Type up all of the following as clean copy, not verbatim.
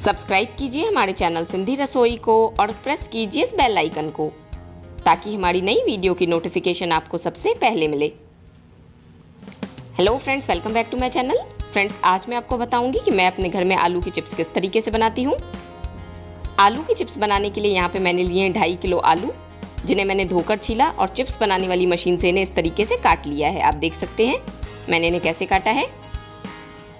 Subscribe कीजिए हमारे channel Sindhi रसोई को और प्रेस कीजिए इस बेल आइकन को ताकि हमारी नई वीडियो की नोटिफिकेशन आपको सबसे पहले मिले। Hello friends, welcome back to my channel. Friends, आज मैं आपको बताऊंगी कि मैं अपने घर में आलू की चिप्स किस तरीके से बनाती हूँ। आलू की चिप्स बनाने के लिए यहाँ पे मैंने लिए 2.5 किलो आलू, जिन्हें मैंने धोकर छीला और चिप्स बनाने वाली मशीन से इन्हें इस तरीके से काट लिया है। आप देख सकते हैं मैंने इन्हें कैसे काटा है।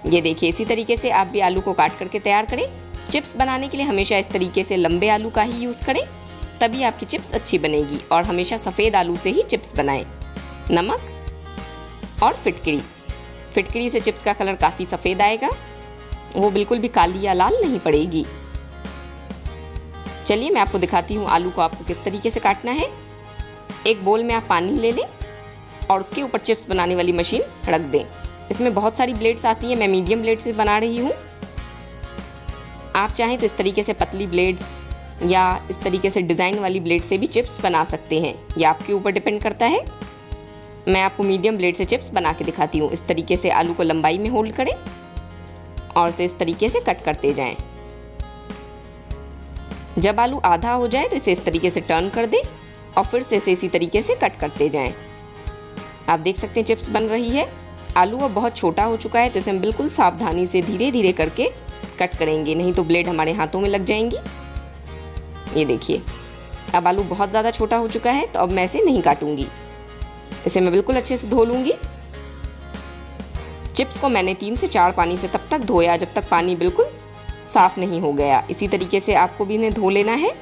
ये देखिए, इसी तरीके से आप भी आलू को काट करके तैयार करें। चिप्स बनाने के लिए हमेशा इस तरीके से लंबे आलू का ही यूज़ करें, तभी आपकी चिप्स अच्छी बनेगी। और हमेशा सफ़ेद आलू से ही चिप्स बनाएं। नमक और फिटकरी से चिप्स का कलर काफ़ी सफ़ेद आएगा, वो बिल्कुल भी काली या लाल नहीं पड़ेगी। चलिए मैं आपको दिखाती हूँ आलू को आपको किस तरीके से काटना है। एक बोल में आप पानी ले लें और उसके ऊपर चिप्स बनाने वाली मशीन रख दें। इसमें बहुत सारी ब्लेड्स आती हैं, मैं मीडियम ब्लेड से बना रही हूँ। आप चाहें तो इस तरीके से पतली ब्लेड या इस तरीके से डिज़ाइन वाली ब्लेड से भी चिप्स बना सकते हैं, यह आपके ऊपर डिपेंड करता है। मैं आपको मीडियम ब्लेड से चिप्स बना के दिखाती हूँ। इस तरीके से आलू को लंबाई में होल्ड करें और इसे इस तरीके से कट करते जाएं। जब आलू आधा हो जाए तो इसे इस तरीके से टर्न कर दें और फिर से इसे इसी तरीके से कट करते जाएं। आप देख सकते हैं चिप्स बन रही है। आलू अब बहुत छोटा हो चुका है, तो इसे हम बिल्कुल सावधानी से धीरे धीरे करके कट करेंगे, नहीं तो ब्लेड हमारे हाथों में लग जाएंगी। ये देखिए, अब आलू बहुत ज़्यादा छोटा हो चुका है, तो अब मैं इसे नहीं काटूंगी। इसे मैं बिल्कुल अच्छे से धो लूँगी। चिप्स को मैंने 3 से 4 पानी से तब तक धोया जब तक पानी बिल्कुल साफ़ नहीं हो गया। इसी तरीके से आपको भी इन्हें धो लेना है।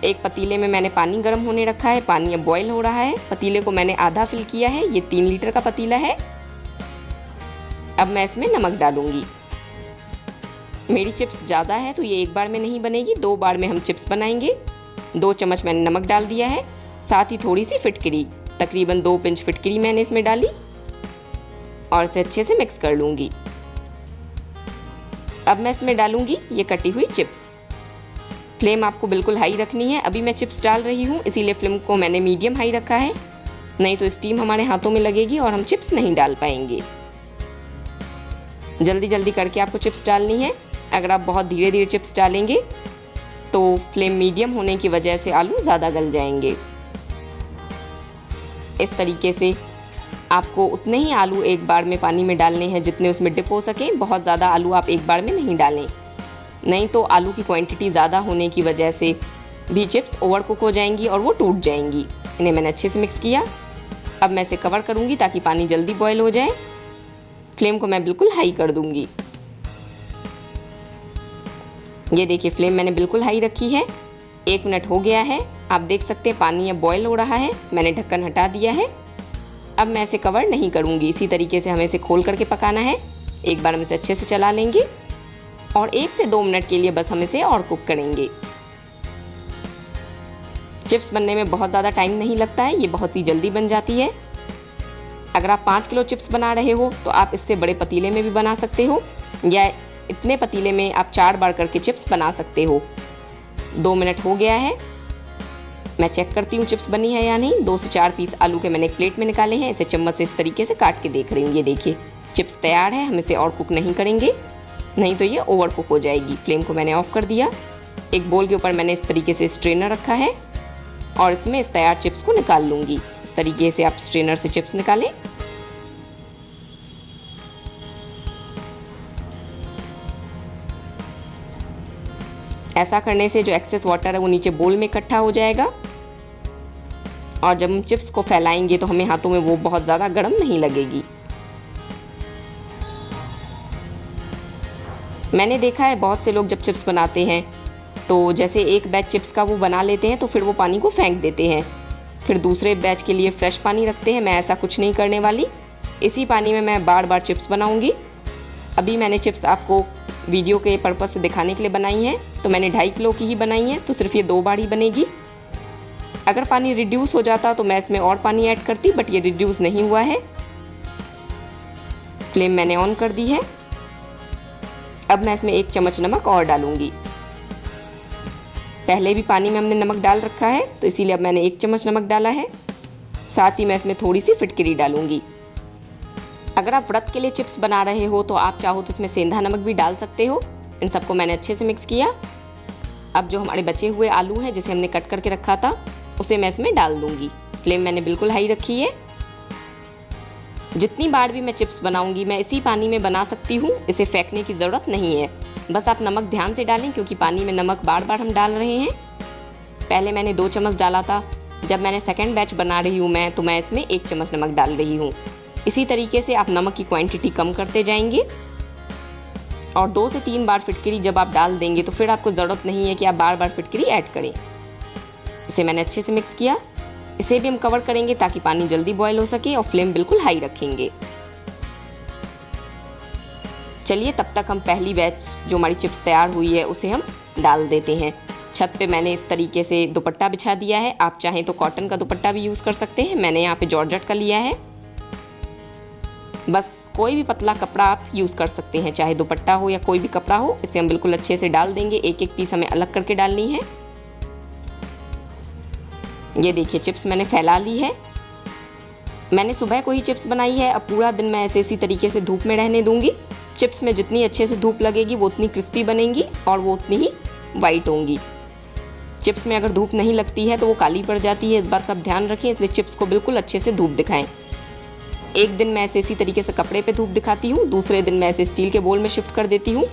एक पतीले में मैंने पानी गर्म होने रखा है। पानी अब बॉयल हो रहा है। पतीले को मैंने आधा फिल किया है। ये 3 लीटर का पतीला है। अब मैं इसमें नमक डालूंगी। मेरी चिप्स ज़्यादा है तो ये एक बार में नहीं बनेगी, 2 बार में हम चिप्स बनाएंगे। 2 चम्मच मैंने नमक डाल दिया है, साथ ही थोड़ी सी फिटकरी, तकरीबन 2 पिंच फिटकरी मैंने इसमें डाली और इसे अच्छे से मिक्स कर लूँगी। अब मैं इसमें डालूँगी ये कटी हुई चिप्स। फ्लेम आपको बिल्कुल हाई रखनी है। अभी मैं चिप्स डाल रही हूँ, इसीलिए फ्लेम को मैंने मीडियम हाई रखा है, नहीं तो स्टीम हमारे हाथों में लगेगी और हम चिप्स नहीं डाल पाएंगे। जल्दी जल्दी करके आपको चिप्स डालनी है। अगर आप बहुत धीरे धीरे चिप्स डालेंगे तो फ्लेम मीडियम होने की वजह से आलू ज़्यादा गल जाएंगे। इस तरीके से आपको उतने ही आलू एक बार में पानी में डालने हैं जितने उसमें डिप हो सकें। बहुत ज़्यादा आलू आप एक बार में नहीं डालें, नहीं तो आलू की क्वांटिटी ज़्यादा होने की वजह से भी चिप्स ओवर कुक हो जाएंगी और वो टूट जाएंगी। इन्हें मैंने अच्छे से मिक्स किया। अब मैं इसे कवर करूँगी ताकि पानी जल्दी बॉयल हो जाए। फ्लेम को मैं बिल्कुल हाई कर दूँगी। ये देखिए, फ्लेम मैंने बिल्कुल हाई रखी है। 1 मिनट हो गया है। आप देख सकते हैं पानी अब बॉयल हो रहा है। मैंने ढक्कन हटा दिया है। अब मैं इसे कवर नहीं करूँगी। इसी तरीके से हमें इसे खोल करके पकाना है। एक बार हम इसे अच्छे से चला लेंगे और 1 से 2 मिनट के लिए बस हम इसे और कुक करेंगे। चिप्स बनने में बहुत ज़्यादा टाइम नहीं लगता है, ये बहुत ही जल्दी बन जाती है। अगर आप 5 किलो चिप्स बना रहे हो तो आप इससे बड़े पतीले में भी बना सकते हो, या इतने पतीले में आप 4 बार करके चिप्स बना सकते हो। 2 मिनट हो गया है। मैं चेक करती हूँ चिप्स बनी है या नहीं। 2 से 4 पीस आलू के मैंने एक प्लेट में निकाले हैं। इसे चम्मच से इस तरीके से काट के देख रही हूँ। ये देखिए, चिप्स तैयार है। हम इसे और कुक नहीं करेंगे, नहीं तो ये ओवर कुक हो जाएगी। फ्लेम को मैंने ऑफ कर दिया। एक बोल के ऊपर मैंने इस तरीके से स्ट्रेनर रखा है और इसमें इस तैयार चिप्स को निकाल लूँगी। इस तरीके से आप स्ट्रेनर से चिप्स निकालें। ऐसा करने से जो एक्सेस वाटर है वो नीचे बोल में इकट्ठा हो जाएगा और जब हम चिप्स को फैलाएंगे तो हमें हाथों में वो बहुत ज़्यादा गर्म नहीं लगेगी। मैंने देखा है बहुत से लोग जब चिप्स बनाते हैं तो जैसे एक बैच चिप्स का वो बना लेते हैं तो फिर वो पानी को फेंक देते हैं, फिर दूसरे बैच के लिए फ्रेश पानी रखते हैं। मैं ऐसा कुछ नहीं करने वाली। इसी पानी में मैं बार बार चिप्स बनाऊंगी। अभी मैंने चिप्स आपको वीडियो के पर्पज़ से दिखाने के लिए बनाई हैं, तो मैंने 2.5 किलो की ही बनाई है, तो सिर्फ ये 2 बार ही बनेगी। अगर पानी रिड्यूस हो जाता तो मैं इसमें और पानी ऐड करती, बट ये रिड्यूस नहीं हुआ है। फ्लेम मैंने ऑन कर दी है। अब मैं इसमें 1 चम्मच नमक और डालूंगी। पहले भी पानी में हमने नमक डाल रखा है, तो इसीलिए अब मैंने 1 चम्मच नमक डाला है। साथ ही मैं इसमें थोड़ी सी फिटकरी डालूंगी। अगर आप व्रत के लिए चिप्स बना रहे हो तो आप चाहो तो इसमें सेंधा नमक भी डाल सकते हो, इन सबको मैंने अच्छे से मिक्स किया। अब जो हमारे बचे हुए आलू हैं जिसे हमने कट करके रखा था उसे मैं इसमें डाल दूंगी। फ्लेम मैंने बिल्कुल हाई रखी है। जितनी बार भी मैं चिप्स बनाऊंगी मैं इसी पानी में बना सकती हूँ, इसे फेंकने की ज़रूरत नहीं है। बस आप नमक ध्यान से डालें क्योंकि पानी में नमक बार बार हम डाल रहे हैं। पहले मैंने 2 चम्मच डाला था, जब मैंने सेकंड बैच बना रही हूँ मैं, तो मैं इसमें 1 चम्मच नमक डाल रही हूँ। इसी तरीके से आप नमक की क्वांटिटी कम करते जाएंगे और 2 से 3 बार फिटकरी जब आप डाल देंगे तो फिर आपको ज़रूरत नहीं है कि आप बार बार फिटकरी ऐड करें। इसे मैंने अच्छे से मिक्स किया। इसे भी हम कवर करेंगे ताकि पानी जल्दी बॉयल हो सके और फ्लेम बिल्कुल हाई रखेंगे। चलिए तब तक हम पहली बैच जो हमारी चिप्स तैयार हुई है उसे हम डाल देते हैं। छत पे मैंने इस तरीके से दुपट्टा बिछा दिया है, आप चाहें तो कॉटन का दुपट्टा भी यूज़ कर सकते हैं। मैंने यहाँ पे जॉर्जेट का लिया है। बस कोई भी पतला कपड़ा आप यूज़ कर सकते हैं, चाहे दुपट्टा हो या कोई भी कपड़ा हो। इसे हम बिल्कुल अच्छे से डाल देंगे। एक एक पीस हमें अलग करके डालनी है। ये देखिए चिप्स मैंने फैला ली है। मैंने सुबह को ही चिप्स बनाई है, अब पूरा दिन मैं ऐसे इसी तरीके से धूप में रहने दूंगी। चिप्स में जितनी अच्छे से धूप लगेगी वो उतनी क्रिस्पी बनेंगी और वो उतनी ही वाइट होंगी। चिप्स में अगर धूप नहीं लगती है तो वो काली पड़ जाती है, इस बात का आप ध्यान रखें। इसलिए चिप्स को बिल्कुल अच्छे से धूप दिखाएं। एक दिन मैं ऐसे इसी तरीके से कपड़े पे धूप दिखाती हूँ, दूसरे दिन मैं ऐसे स्टील के बोल में शिफ्ट कर देती हूँ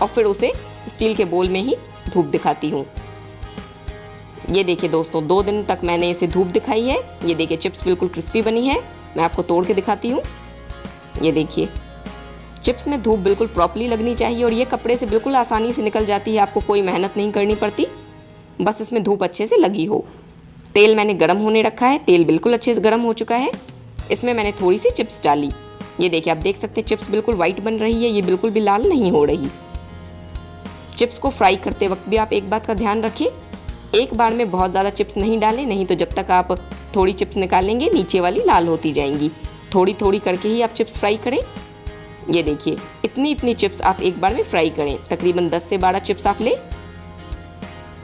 और फिर उसे स्टील के बोल में ही धूप दिखाती हूँ। ये देखिए दोस्तों, 2 दिन तक मैंने इसे धूप दिखाई है। ये देखिए चिप्स बिल्कुल क्रिस्पी बनी है। मैं आपको तोड़ के दिखाती हूँ। ये देखिए चिप्स में धूप बिल्कुल प्रॉपर्ली लगनी चाहिए और ये कपड़े से बिल्कुल आसानी से निकल जाती है, आपको कोई मेहनत नहीं करनी पड़ती, बस इसमें धूप अच्छे से लगी हो। तेल मैंने गर्म होने रखा है, तेल बिल्कुल अच्छे से गर्म हो चुका है। इसमें मैंने थोड़ी सी चिप्स डाली। ये देखिए आप देख सकते हैं चिप्स बिल्कुल वाइट बन रही है, ये बिल्कुल भी लाल नहीं हो रही। चिप्स को फ्राई करते वक्त भी आप एक बात का ध्यान रखें, एक बार में बहुत ज़्यादा चिप्स नहीं डालें, नहीं तो जब तक आप थोड़ी चिप्स निकालेंगे नीचे वाली लाल होती जाएंगी। थोड़ी थोड़ी करके ही आप चिप्स फ्राई करें। ये देखिए इतनी चिप्स आप एक बार में फ्राई करें, तकरीबन 10 से 12 चिप्स आप लें।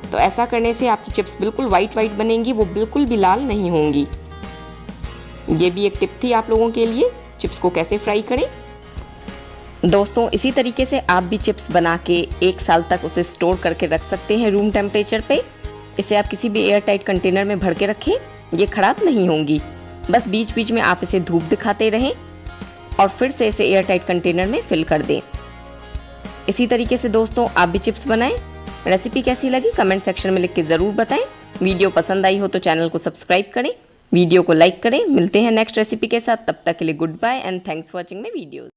तो ऐसा करने से आपकी चिप्स बिल्कुल वाइट बनेंगी, वो बिल्कुल भी लाल नहीं होंगी। ये भी एक टिप थी आप लोगों के लिए, चिप्स को कैसे फ्राई करें। दोस्तों इसी तरीके से आप भी चिप्स बना के 1 साल तक उसे स्टोर करके रख सकते हैं रूम टेम्परेचर पे। इसे आप किसी भी एयर टाइट कंटेनर में भर के रखें, ये खराब नहीं होंगी। बस बीच बीच में आप इसे धूप दिखाते रहें और फिर से इसे एयर टाइट कंटेनर में फिल कर दें। इसी तरीके से दोस्तों आप भी चिप्स बनाएं। रेसिपी कैसी लगी कमेंट सेक्शन में लिख के ज़रूर बताएं। वीडियो पसंद आई हो तो चैनल को सब्सक्राइब करें, वीडियो को लाइक करें। मिलते हैं नेक्स्ट रेसिपी के साथ, तब तक के लिए good bye and thanks for watching my videos.